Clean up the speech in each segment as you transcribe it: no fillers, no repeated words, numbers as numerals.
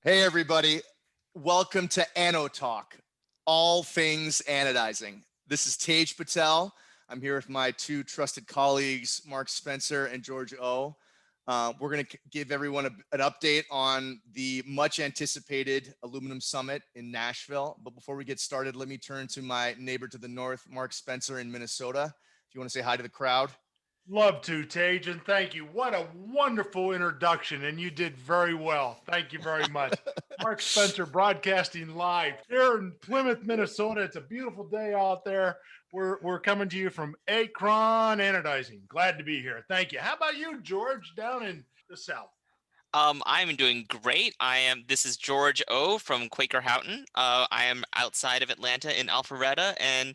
Hey, everybody. Welcome to Ano Talk, all things anodizing. This is Tej Patel. I'm here with my two trusted colleagues, Mark Spencer and George O. We're going to give everyone an update on the much anticipated Aluminum Summit in Nashville. But before we get started, let me turn to my neighbor to the north, Mark Spencer in Minnesota. If you want to say hi to the crowd. Love to, Tej, and thank you. What a wonderful introduction, and you did very well. Thank you very much. Mark Spencer broadcasting live here in Plymouth, Minnesota. It's a beautiful day out there. We're coming to you from Akron Anodizing. Glad to be here. Thank you. How about you, George, down in the South? I'm doing great. This is George O from Quaker Houghton. I am outside of Atlanta in Alpharetta, and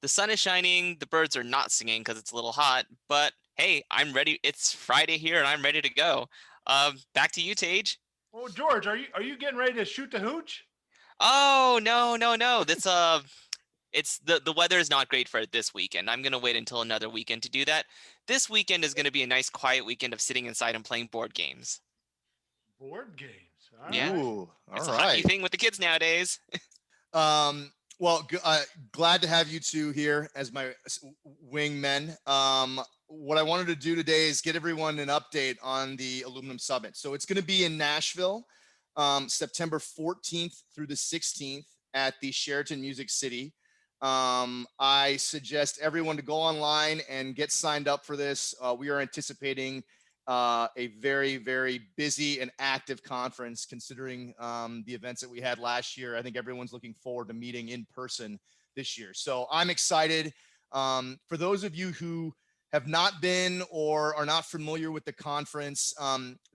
the sun is shining. The birds are not singing because it's a little hot, but hey, I'm ready. It's Friday here, and I'm ready to go. Back to you, Tage. Oh, George, are you getting ready to shoot the hooch? Oh, no, no, no. It's the weather is not great for it this weekend. I'm gonna wait until another weekend to do that. This weekend is gonna be a nice, quiet weekend of sitting inside and playing board games. Board games. All Yeah, right. Ooh, all it's a hot new right. thing with the kids nowadays. Well, glad to have you two here as my wingmen. What I wanted to do today is get everyone an update on the Aluminum Summit. So it's going to be in Nashville, September 14th through the 16th at the Sheraton Music City. I suggest everyone to go online and get signed up for this. We are anticipating a very, very busy and active conference considering the events that we had last year. I think everyone's looking forward to meeting in person this year. So I'm excited. For those of you who have not been or are not familiar with the conference,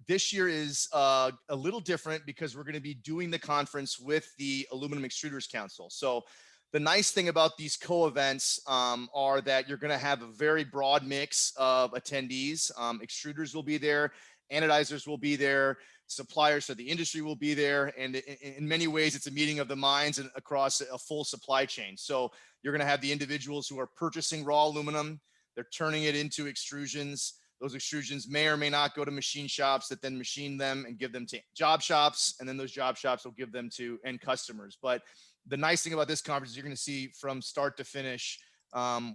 this year is a little different because we're going to be doing the conference with the Aluminum Extruders Council. So the nice thing about these co-events are that you're going to have a very broad mix of attendees. Extruders will be there, anodizers will be there, suppliers for the industry will be there, and in many ways, it's a meeting of the minds and across a full supply chain. So you're going to have the individuals who are purchasing raw aluminum, they're turning it into extrusions. Those extrusions may or may not go to machine shops that then machine them and give them to job shops, and then those job shops will give them to end customers. But the nice thing about this conference is you're going to see from start to finish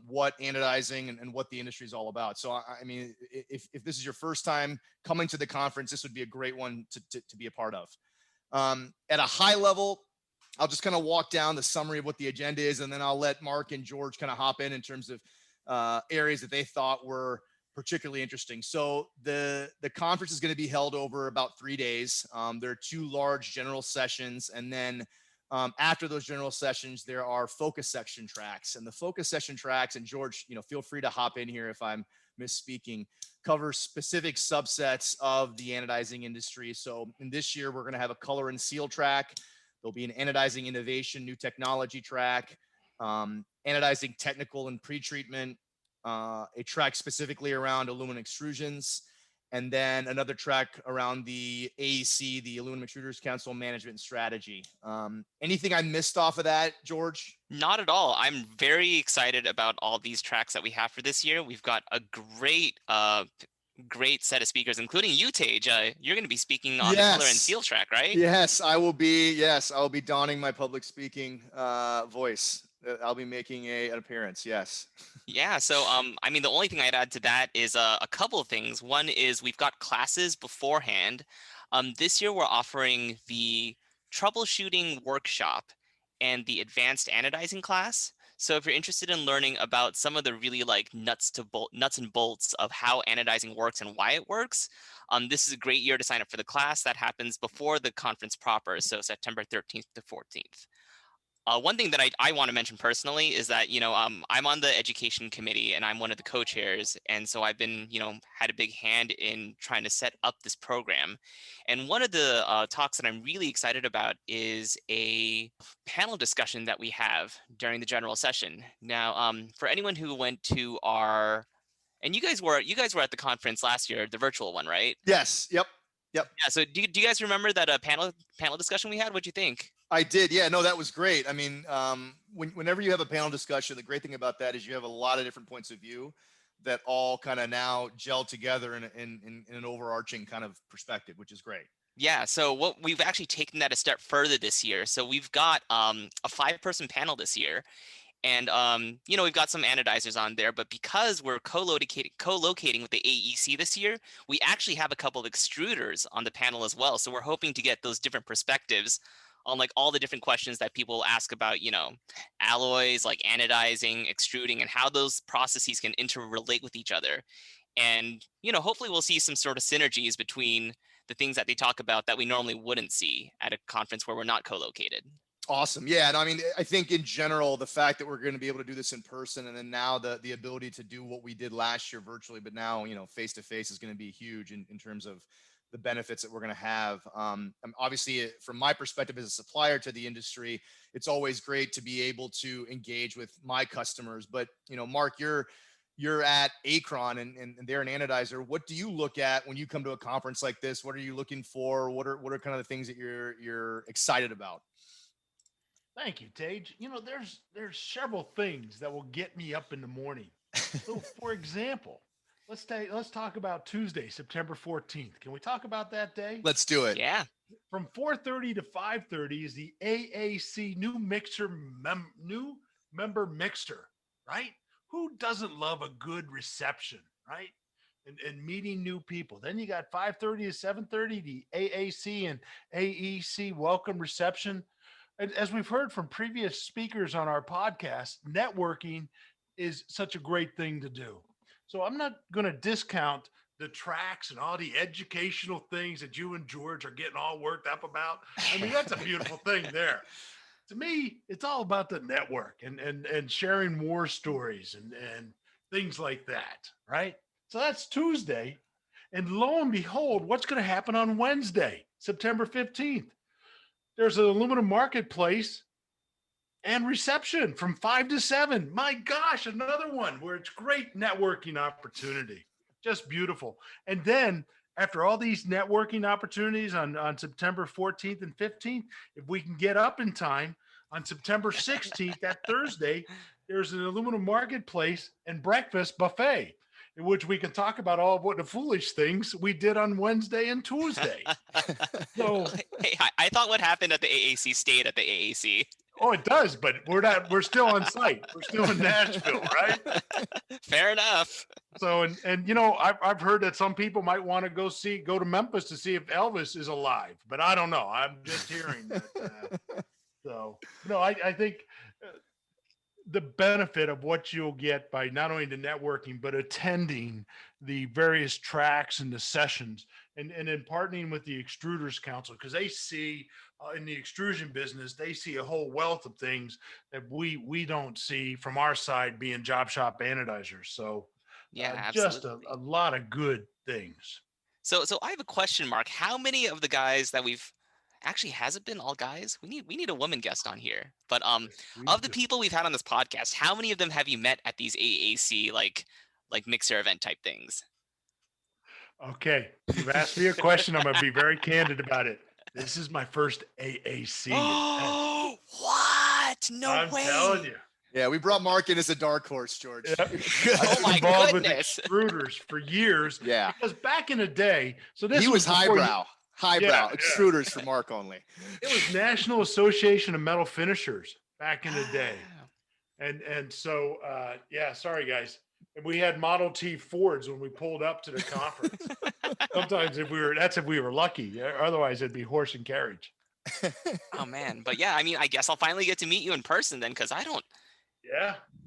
what anodizing and what the industry is all about. So, I mean, if this is your first time coming to the conference, this would be a great one to be a part of. At a high level, I'll just kind of walk down the summary of what the agenda is, and then I'll let Mark and George kind of hop in terms of areas that they thought were particularly interesting. So the conference is going to be held over about 3 days. There are two large general sessions, and then after those general sessions, there are focus section tracks, and the focus session tracks, and George, feel free to hop in here if I'm misspeaking, cover specific subsets of the anodizing industry. So in this year, we're going to have a color and seal track. There'll be an anodizing innovation, new technology track, anodizing technical and pretreatment, a track specifically around aluminum extrusions, and then another track around the AAC, the Aluminum Extruders Council Management and Strategy. Anything I missed off of that, George? Not at all. I'm very excited about all these tracks that we have for this year. We've got a great set of speakers, including you, Tage. You're going to be speaking on the color and seal track, right? Yes, I will be. Yes, I will be donning my public speaking voice. I'll be making an appearance. Yes. Yeah. So, I mean, the only thing I'd add to that is a couple of things. One is we've got classes beforehand. This year we're offering the troubleshooting workshop and the advanced anodizing class. So if you're interested in learning about some of the really like nuts and bolts of how anodizing works and why it works, this is a great year to sign up for the class. That happens before the conference proper, so September 13th to 14th. One thing that I want to mention personally is that, I'm on the education committee and I'm one of the co-chairs. And so I've been, had a big hand in trying to set up this program. And one of the talks that I'm really excited about is a panel discussion that we have during the general session. Now, for anyone who went to and you guys were at the conference last year, the virtual one, right? Yes. Yep. Yeah. So do you guys remember that panel discussion we had? What'd you think? I did. Yeah, no, that was great. I mean, whenever you have a panel discussion, the great thing about that is you have a lot of different points of view that all kind of now gel together in an overarching kind of perspective, which is great. Yeah, so what we've actually taken that a step further this year. So we've got a 5-person panel this year, and we've got some anodizers on there, but because we're co-locating with the AEC this year, we actually have a couple of extruders on the panel as well. So we're hoping to get those different perspectives on like all the different questions that people ask about, alloys, like anodizing, extruding, and how those processes can interrelate with each other. And hopefully we'll see some sort of synergies between the things that they talk about that we normally wouldn't see at a conference where we're not co-located. Awesome. Yeah. And I mean, I think in general, the fact that we're going to be able to do this in person, and then now the ability to do what we did last year virtually, but now, face to face is going to be huge in terms of the benefits that we're going to have. Obviously, from my perspective as a supplier to the industry, it's always great to be able to engage with my customers. But, Mark, you're at Acron and they're an anodizer. What do you look at when you come to a conference like this? What are you looking for? What are kind of the things that you're excited about? Thank you, Tej. There's several things that will get me up in the morning. So, for example, let's talk about Tuesday, September 14th. Can we talk about that day? Let's do it. Yeah. From 4:30 to 5:30 is the AAC new member mixer, right? Who doesn't love a good reception, right? And meeting new people. Then you got 5:30 to 7:30, the AAC and AEC welcome reception. And as we've heard from previous speakers on our podcast, networking is such a great thing to do. So I'm not going to discount the tracks and all the educational things that you and George are getting all worked up about. I mean, that's a beautiful thing there. To me, it's all about the network and sharing war stories and things like that, right? So that's Tuesday. And lo and behold, what's going to happen on Wednesday, September 15th? There's an aluminum marketplace and reception from 5 to 7. My gosh, another one where it's great networking opportunity. Just beautiful. And then after all these networking opportunities on September 14th and 15th, if we can get up in time on September 16th, that Thursday, there's an aluminum marketplace and breakfast buffet in which we can talk about all of what the foolish things we did on Wednesday and Tuesday. So, hey, I thought what happened at the AAC stayed at the AAC. oh, it does, but we're still on site. We're still in Nashville, right? Fair enough. So, and I've heard that some people might want to go to Memphis to see if Elvis is alive, but I don't know. I'm just hearing that. I think the benefit of what you'll get by not only the networking, but attending the various tracks and the sessions and then partnering with the Extruders Council, because they see in the extrusion business, they see a whole wealth of things that we don't see from our side being job shop anodizers. So yeah, just a lot of good things. So I have a question, Mark. How many of the guys that we've actually, has it been all guys? We need a woman guest on here. But of the people we've had on this podcast, how many of them have you met at these AAC like mixer event type things? Okay, you've asked me a question. I'm going to be very candid about it. This is my first AAC event. What? No way. I'm telling you. Yeah, we brought Mark in as a dark horse, George. Yep. Oh my involved goodness. with extruders for years. Yeah. Because back in the day, so this he was highbrow. Extruders for Mark only. It was National Association of Metal Finishers back in the day. And so sorry guys. We had Model T Fords when we pulled up to the conference. Sometimes if we were lucky. Otherwise it'd be horse and carriage. Oh man. But yeah, I mean, I guess I'll finally get to meet you in person then, because I don't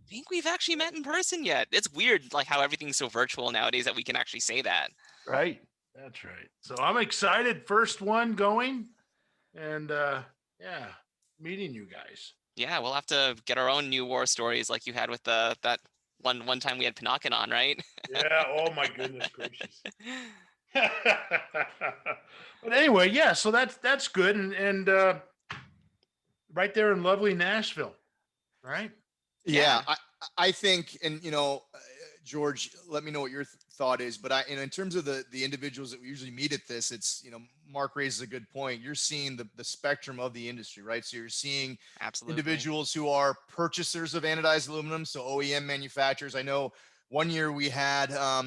think we've actually met in person yet. It's weird like how everything's so virtual nowadays that we can actually say that. Right. That's right. So I'm excited. First one going, and meeting you guys. Yeah, we'll have to get our own new war stories like you had with that one time we had Panakin on, right? Yeah. Oh my goodness gracious. But anyway, yeah. So that's good, and right there in lovely Nashville, right? Yeah. I think, and George, let me know what your thought is. But in terms of the individuals that we usually meet at this, it's, Mark raises a good point. You're seeing the spectrum of the industry, right? So you're seeing absolutely individuals who are purchasers of anodized aluminum, so OEM manufacturers. I know One year we had a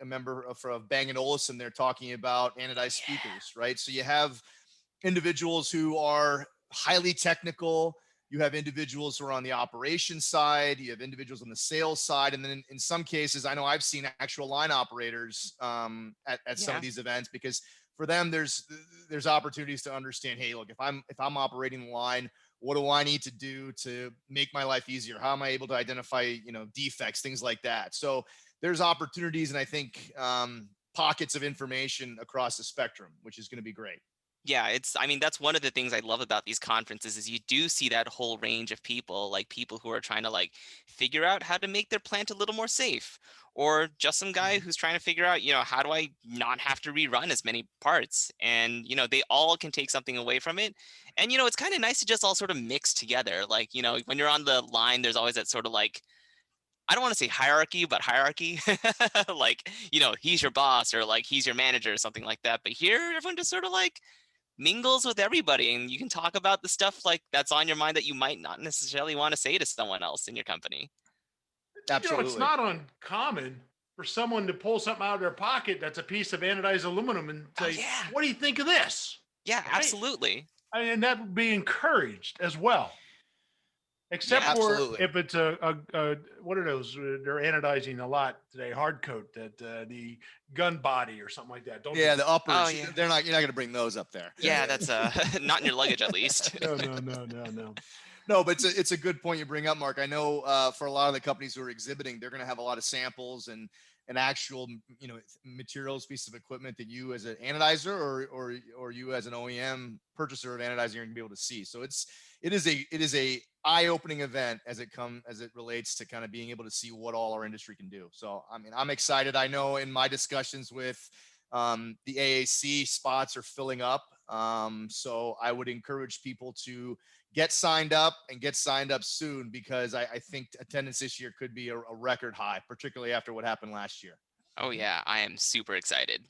member of Bang & Olufsen there talking about anodized speakers, right? So you have individuals who are highly technical. You have individuals who are on the operations side. You have individuals on the sales side. And then in some cases, I know I've seen actual line operators at some of these events, because for them, there's opportunities to understand, hey, look, if I'm operating the line, what do I need to do to make my life easier? How am I able to identify, defects, things like that? So there's opportunities, and I think pockets of information across the spectrum, which is going to be great. Yeah, I mean, that's one of the things I love about these conferences is you do see that whole range of people, like people who are trying to like figure out how to make their plant a little more safe, or just some guy who's trying to figure out, how do I not have to rerun as many parts? And, they all can take something away from it. And, it's kind of nice to just all sort of mix together. Like, when you're on the line, there's always that sort of like, I don't want to say hierarchy, but hierarchy. Like, he's your boss, or like he's your manager or something like that. But here, everyone just sort of like mingles with everybody, and you can talk about the stuff like that's on your mind that you might not necessarily want to say to someone else in your company. Absolutely. It's not uncommon for someone to pull something out of their pocket that's a piece of anodized aluminum and say, what do you think of this? Yeah, Right? absolutely. And that would be encouraged as well. Except for if it's a what are those? They're anodizing a lot today. Hard coat, that the gun body or something like that. The uppers. Oh, yeah. You're not going to bring those up there. Yeah, that's not in your luggage at least. No. No, but it's a good point you bring up, Mark. I know for a lot of the companies who are exhibiting, they're going to have a lot of samples and actual materials, pieces of equipment that you as an anodizer or you as an OEM purchaser of anodizing are going to be able to see. So it is a eye-opening event as it relates to kind of being able to see what all our industry can do. So I mean, I'm excited. I know in my discussions with the AAC, spots are filling up. So I would encourage people to get signed up soon, because I think attendance this year could be a record high, particularly after what happened last year. Oh yeah, I am super excited.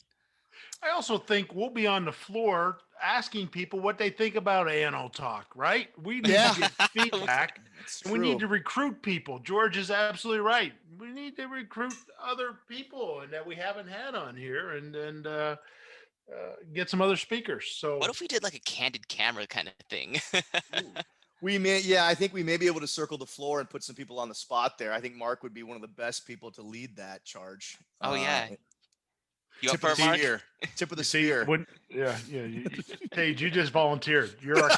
I also think we'll be on the floor asking people what they think about Ano Talk, right? We need to get feedback, and we need to recruit people. George is absolutely right. We need to recruit other people and that we haven't had on here, and get some other speakers. So what if we did like a candid camera kind of thing? I think we may be able to circle the floor and put some people on the spot there. I think Mark would be one of the best people to lead that charge. Oh yeah. You tip of the spear. Tip of the spear. Tej, you just volunteered. You're our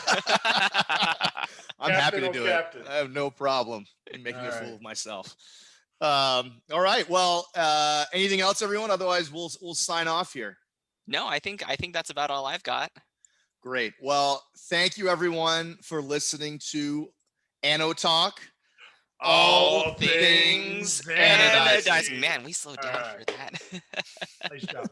I'm happy to do it. I have no problem in making a fool of myself. All right. Well, anything else, everyone? Otherwise, we'll sign off here. No, I think that's about all I've got. Great. Well, thank you everyone for listening to Ano Talk. All things anodizing. Man, we slowed down for that. Nice job.